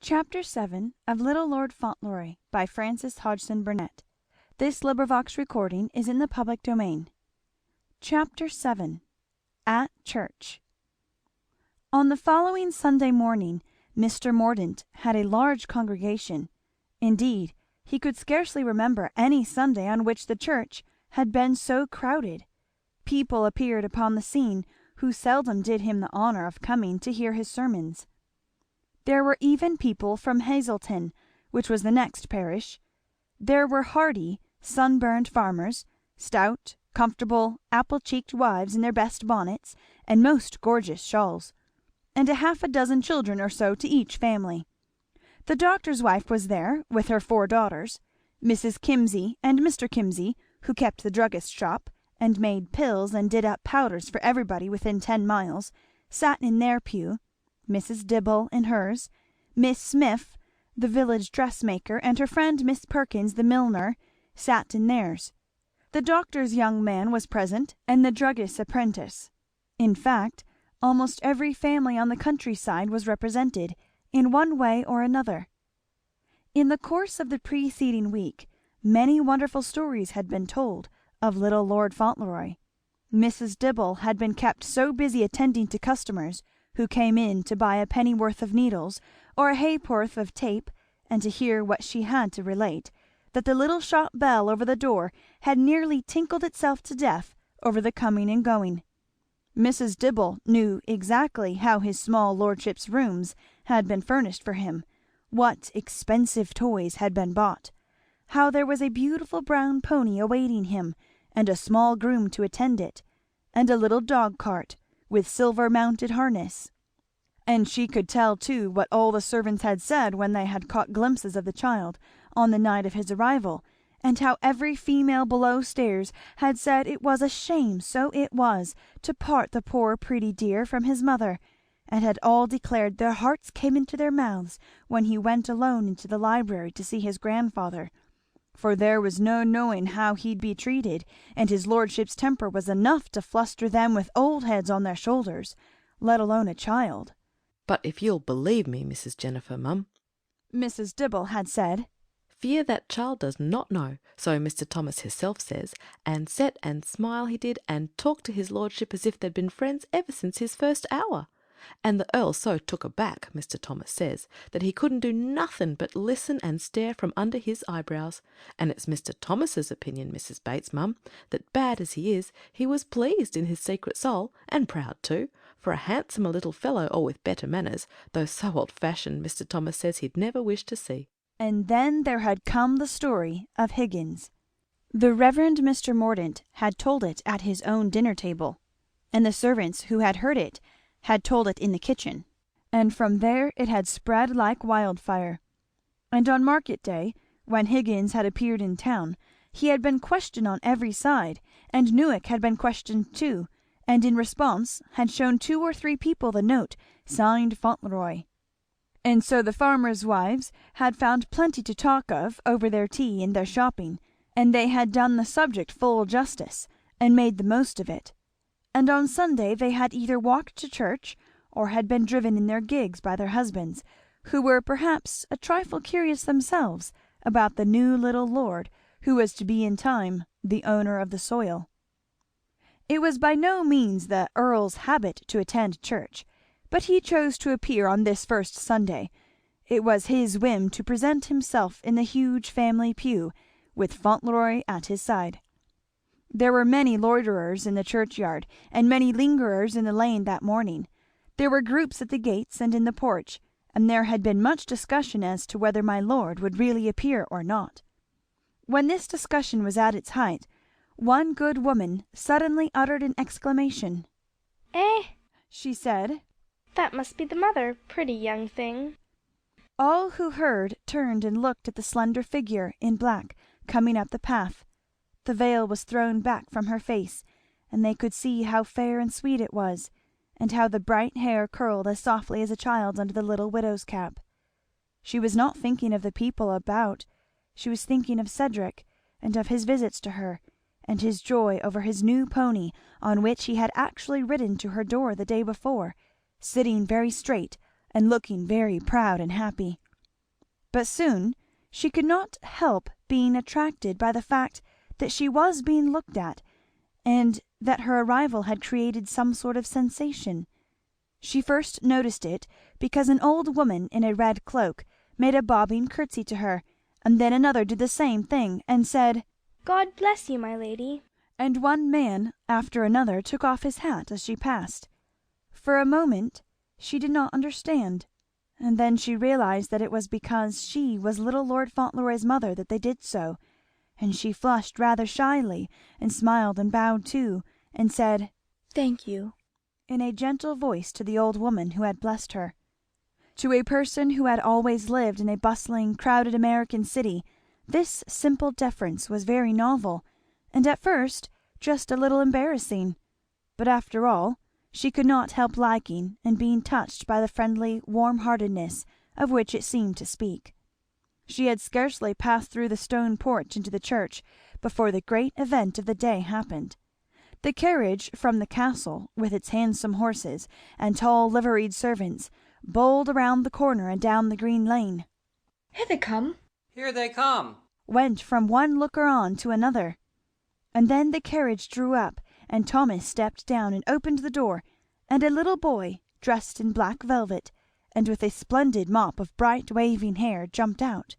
CHAPTER VII. Of Little Lord Fauntleroy, by Frances Hodgson Burnett. This recording is in the public domain. CHAPTER VII. At Church. On the following Sunday morning Mr. Mordaunt had a large congregation. Indeed, he could scarcely remember any Sunday on which the church had been so crowded. People appeared upon the scene who seldom did him the honour of coming to hear his sermons. There were even people from Hazelton, which was the next parish. There were hardy, sunburned farmers, stout, comfortable, apple-cheeked wives in their best bonnets and most gorgeous shawls, and half a dozen children or so to each family. The doctor's wife was there, with her 4 daughters. Mrs. Kimsey and Mr. Kimsey, who kept the druggist's shop, and made pills and did up powders for everybody within 10 miles, sat in their pew. Mrs. Dibble in hers. Miss Smith, the village dressmaker, and her friend Miss Perkins the milliner, sat in theirs. The doctor's young man was present, and the druggist's apprentice. In fact, almost every family on the country side was represented, in one way or another. In the course of the preceding week many wonderful stories had been told of little Lord Fauntleroy. Mrs. Dibble had been kept so busy attending to customers who came in to buy a pennyworth of needles or a ha'porth of tape, and to hear what she had to relate, that the little shop bell over the door had nearly tinkled itself to death over the coming and going. Mrs. Dibble knew exactly how his small lordship's rooms had been furnished for him, what expensive toys had been bought, how there was a beautiful brown pony awaiting him, and a small groom to attend it, and a little dog cart with silver-mounted harness. And she could tell too what all the servants had said when they had caught glimpses of the child on the night of his arrival, and how every female below stairs had said it was a shame, so it was, to part the poor pretty dear from his mother, and had all declared their hearts came into their mouths when he went alone into the library to see his grandfather, for there was no knowing how he'd be treated, and his lordship's temper was enough to fluster them with old heads on their shoulders, let alone a child. "But if you'll believe me, Mrs. Jennifer, mum," Mrs. Dibble had said, "fear that child does not know, so Mr. Thomas hisself says, and set and smile he did, and talk to his lordship as if they'd been friends ever since his first hour. And the Earl so took aback, Mr. Thomas says, that he couldn't do nothing but listen and stare from under his eyebrows. And it's Mr. Thomas's opinion, Mrs. Bates, mum, that bad as he is, he was pleased in his secret soul, and proud too, for a handsomer little fellow, or with better manners, though so old-fashioned, Mr. Thomas says he'd never wish to see." And then there had come the story of Higgins. The Reverend Mr. Mordaunt had told it at his own dinner table, and the servants who had heard it had told it in the kitchen, and from there it had spread like wildfire. And on market day, when Higgins had appeared in town, he had been questioned on every side, and Newick had been questioned too, and in response had shown 2 or 3 people the note signed Fauntleroy. And so the farmers' wives had found plenty to talk of over their tea and their shopping, and they had done the subject full justice, and made the most of it. And on Sunday they had either walked to church, or had been driven in their gigs by their husbands, who were perhaps a trifle curious themselves about the new little lord who was to be in time the owner of the soil. It was by no means the Earl's habit to attend church, but he chose to appear on this first Sunday. It was his whim to present himself in the huge family pew, with Fauntleroy at his side. There were many loiterers in the churchyard, and many lingerers in the lane that morning. There were groups at the gates and in the porch, and there had been much discussion as to whether my lord would really appear or not. When this discussion was at its height, one good woman suddenly uttered an exclamation. "Eh!" she said, "that must be the mother, pretty young thing." All who heard turned and looked at the slender figure in black coming up the path. The veil was thrown back from her face, and they could see how fair and sweet it was, and how the bright hair curled as softly as a child's under the little widow's cap. She was not thinking of the people about, she was thinking of Cedric, and of his visits to her, and his joy over his new pony, on which he had actually ridden to her door the day before, sitting very straight and looking very proud and happy. But soon she could not help being attracted by the fact that she was being looked at, and that her arrival had created some sort of sensation. She first noticed it because an old woman in a red cloak made a bobbing curtsy to her, and then another did the same thing and said, God bless you, my lady. and one man after another took off his hat as she passed. For a moment she did not understand, and then she realized that it was because she was little Lord Fauntleroy's mother that they did so, and she flushed rather shyly and smiled and bowed too, and said, Thank you. in a gentle voice to the old woman who had blessed her. To a person who had always lived in a bustling, crowded American city, this simple deference was very novel, and at first just a little embarrassing. But after all, she could not help liking and being touched by the friendly warm-heartedness of which it seemed to speak. She had scarcely passed through the stone porch into the church before the great event of the day happened. The carriage from the castle, with its handsome horses and tall liveried servants, bowled around the corner and down the green lane. Here they come. Here they come. Went from one looker-on to another. And then the carriage drew up, and Thomas stepped down and opened the door, and a little boy, dressed in black velvet, and with a splendid mop of bright waving hair, jumped out.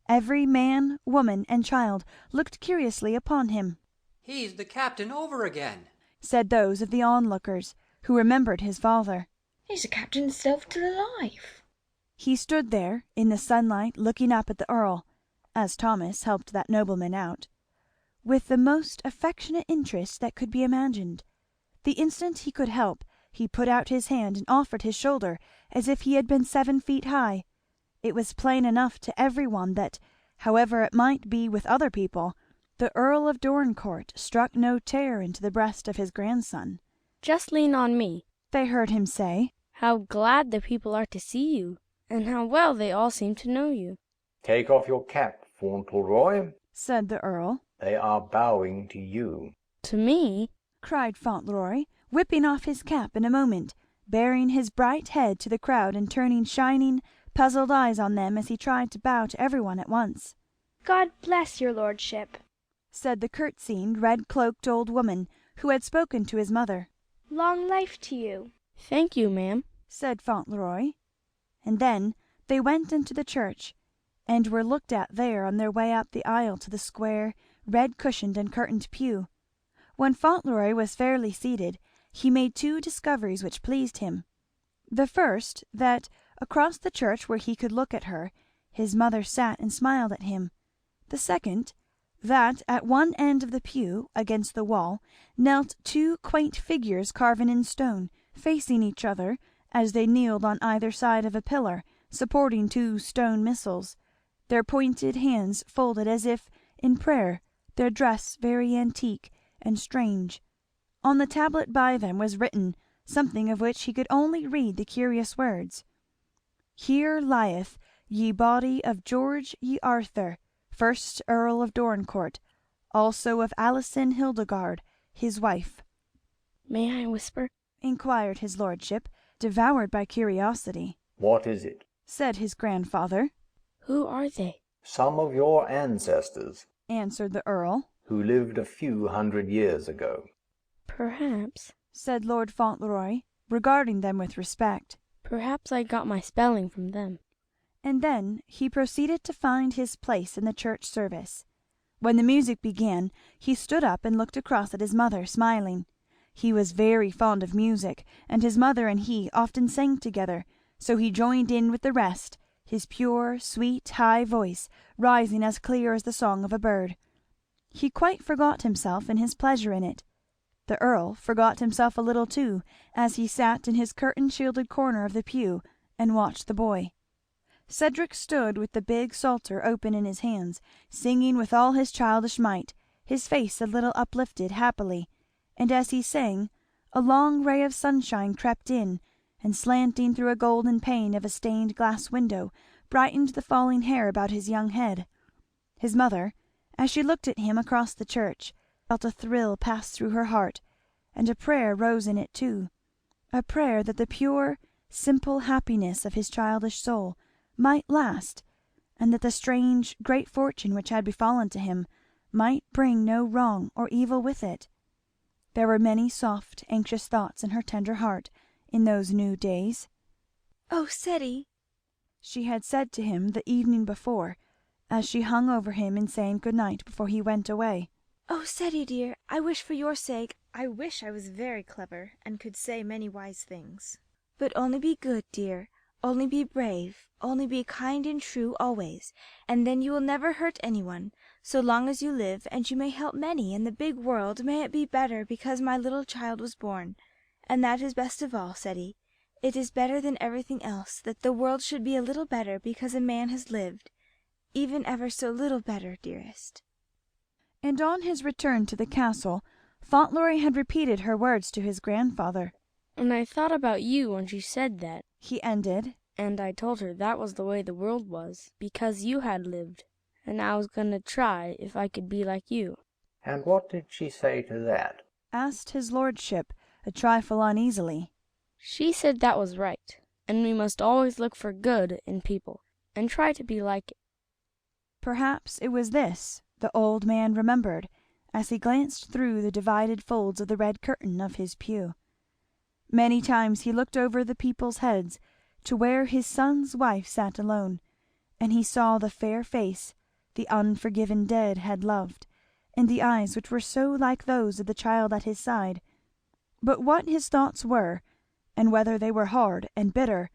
Every man, woman, and child looked curiously upon him. He's the captain over again, said those of the onlookers, who remembered his father. He's the captain himself to the life. He stood there in the sunlight looking up at the Earl, as Thomas helped that nobleman out, with the most affectionate interest that could be imagined. The instant he could help, he put out his hand and offered his shoulder as if he had been 7 feet high. It was plain enough to every one that, however it might be with other people, the Earl of Dorincourt struck no terror into the breast of his grandson. Just lean on me. They heard him say. How glad the people are to see you, and how well they all seem to know you. Take off your cap, Fauntleroy, said the Earl. They are bowing to you. To me? cried Fauntleroy, whipping off his cap in a moment, baring his bright head to the crowd and turning shining, puzzled eyes on them as he tried to bow to every one at once. God bless your lordship, said the curtsying, red-cloaked old woman who had spoken to his mother. Long life to you. Thank you, ma'am, said Fauntleroy. And then they went into the church, and were looked at there on their way up the aisle to the square, red-cushioned and curtained pew. When Fauntleroy was fairly seated, he made 2 discoveries which pleased him. The first, that across the church where he could look at her, his mother sat and smiled at him. The second, that at one end of the pew, against the wall, knelt 2 quaint figures carven in stone, facing each other, as they kneeled on either side of a pillar, supporting 2 stone missals, their pointed hands folded as if in prayer, their dress very antique and strange. On the tablet by them was written something of which he could only read the curious words, Here lieth ye body of George ye Arthur, first Earl of Dorincourt, also of Alison Hildegarde, his wife. May I whisper? Inquired his lordship, devoured by curiosity. What is it? Said his grandfather. Who are they? Some of your ancestors, answered the Earl, who lived a few 100 years ago. Perhaps, said Lord Fauntleroy, regarding them with respect. Perhaps I got my spelling from them. And then he proceeded to find his place in the church service. When the music began, he stood up and looked across at his mother, smiling. He was very fond of music, and his mother and he often sang together, so he joined in with the rest, his pure, sweet, high voice rising as clear as the song of a bird. He quite forgot himself in his pleasure in it. The Earl forgot himself a little too, as he sat in his curtain-shielded corner of the pew and watched the boy. Cedric stood with the big psalter open in his hands, singing with all his childish might, his face a little uplifted happily, and as he sang, a long ray of sunshine crept in, and slanting through a golden pane of a stained glass window, brightened the falling hair about his young head. His mother, as she looked at him across the church, felt a thrill pass through her heart, and a prayer rose in it too, a prayer that the pure, simple happiness of his childish soul might last, and that the strange great fortune which had befallen to him might bring no wrong or evil with it. There were many soft anxious thoughts in her tender heart in those new days. "Oh, Ceddie," she had said to him the evening before, as she hung over him in saying good night before he went away. "Oh, Ceddie dear, I wish for your sake, I wish I was very clever and could say many wise things. But only be good, dear, only be brave, only be kind and true always, and then you will never hurt anyone, so long as you live, and you may help many, and the big world may it be better because my little child was born. And that is best of all, Ceddie. It is better than everything else that the world should be a little better because a man has lived, even ever so little better, dearest." And on his return to the castle Fauntleroy had repeated her words to his grandfather. And I thought about you when she said that, He ended, and I told her that was the way the world was, because you had lived, and I was going to try if I could be like you. And what did she say to that? asked his lordship a trifle uneasily. She said that was right, and we must always look for good in people, and try to be like it. Perhaps it was this the old man remembered as he glanced through the divided folds of the red curtain of his pew. Many times he looked over the people's heads to where his son's wife sat alone, and he saw the fair face the unforgiven dead had loved, and the eyes which were so like those of the child at his side. But what his thoughts were, and whether they were hard and bitter,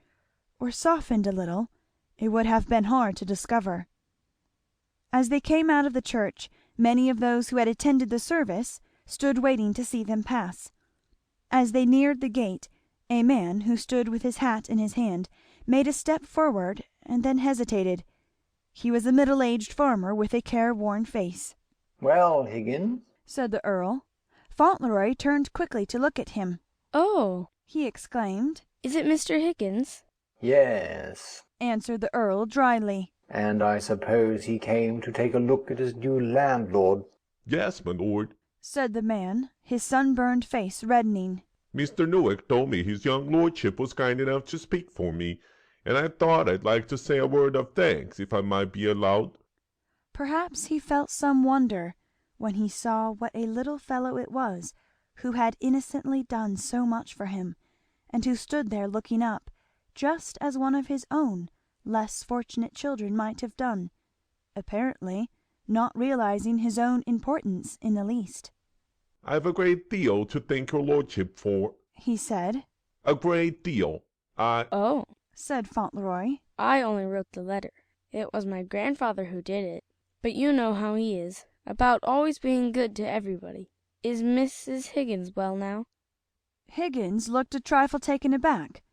or softened a little, it would have been hard to discover. As they came out of the church, many of those who had attended the service stood waiting to see them pass. As they neared the gate, a man, who stood with his hat in his hand, made a step forward and then hesitated. He was a middle-aged farmer with a careworn face. "Well, Higgins?" said the Earl. Fauntleroy turned quickly to look at him. "Oh, He exclaimed. is it Mr. Higgins?" "Yes. Answered the Earl dryly. And I suppose he came to take a look at his new landlord." "Yes, my lord. Said the man, his sunburned face reddening. Mr. Newick told me his young lordship was kind enough to speak for me, and I thought I'd like to say a word of thanks, if I might be allowed." Perhaps he felt some wonder when he saw what a little fellow it was who had innocently done so much for him, and who stood there looking up, just as one of his own less fortunate children might have done, apparently not realizing his own importance in the least. "I've a great deal to thank your lordship for," he said. "a great deal. "Oh, said Fauntleroy. I only wrote the letter. It was my grandfather who did it. But you know how he is, about always being good to everybody. Is Mrs. Higgins well now?" Higgins looked a trifle taken aback.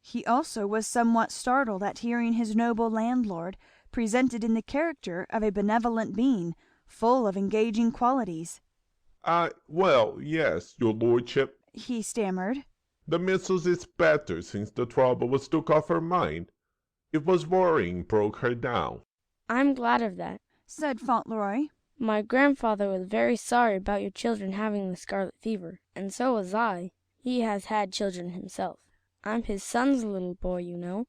He also was somewhat startled at hearing his noble landlord presented in the character of a benevolent being, full of engaging qualities. Well, yes, your lordship. He stammered. The missus is better since the trouble was took off her mind. It was worrying broke her down." "I'm glad of that," said Fauntleroy. "My grandfather was very sorry about your children having the scarlet fever, and so was I. He has had children himself. I'm his son's little boy, you know."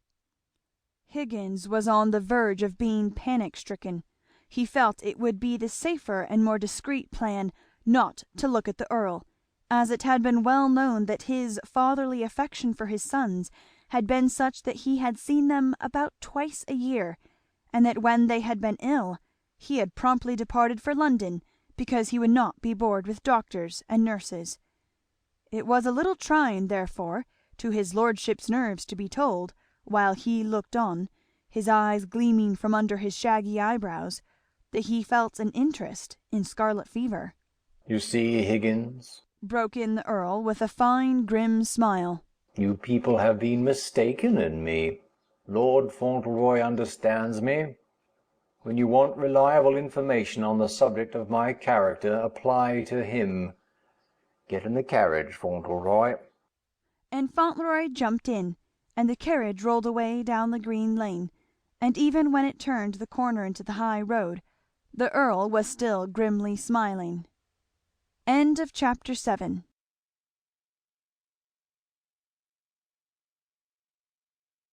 Higgins was on the verge of being panic-stricken. He felt it would be the safer and more discreet plan not to look at the Earl, as it had been well known that his fatherly affection for his sons had been such that he had seen them about twice a year, and that when they had been ill he had promptly departed for London because he would not be bored with doctors and nurses. It was a little trying, therefore, to his lordship's nerves to be told, while he looked on, his eyes gleaming from under his shaggy eyebrows, that he felt an interest in scarlet fever. "You see, Higgins," broke in the Earl with a fine grim smile, "you people have been mistaken in me. Lord Fauntleroy understands me. When you want reliable information on the subject of my character, apply to him. Get in the carriage, Fauntleroy." And Fauntleroy jumped in, and the carriage rolled away down the green lane, and even when it turned the corner into the high road, the Earl was still grimly smiling. Chapter 7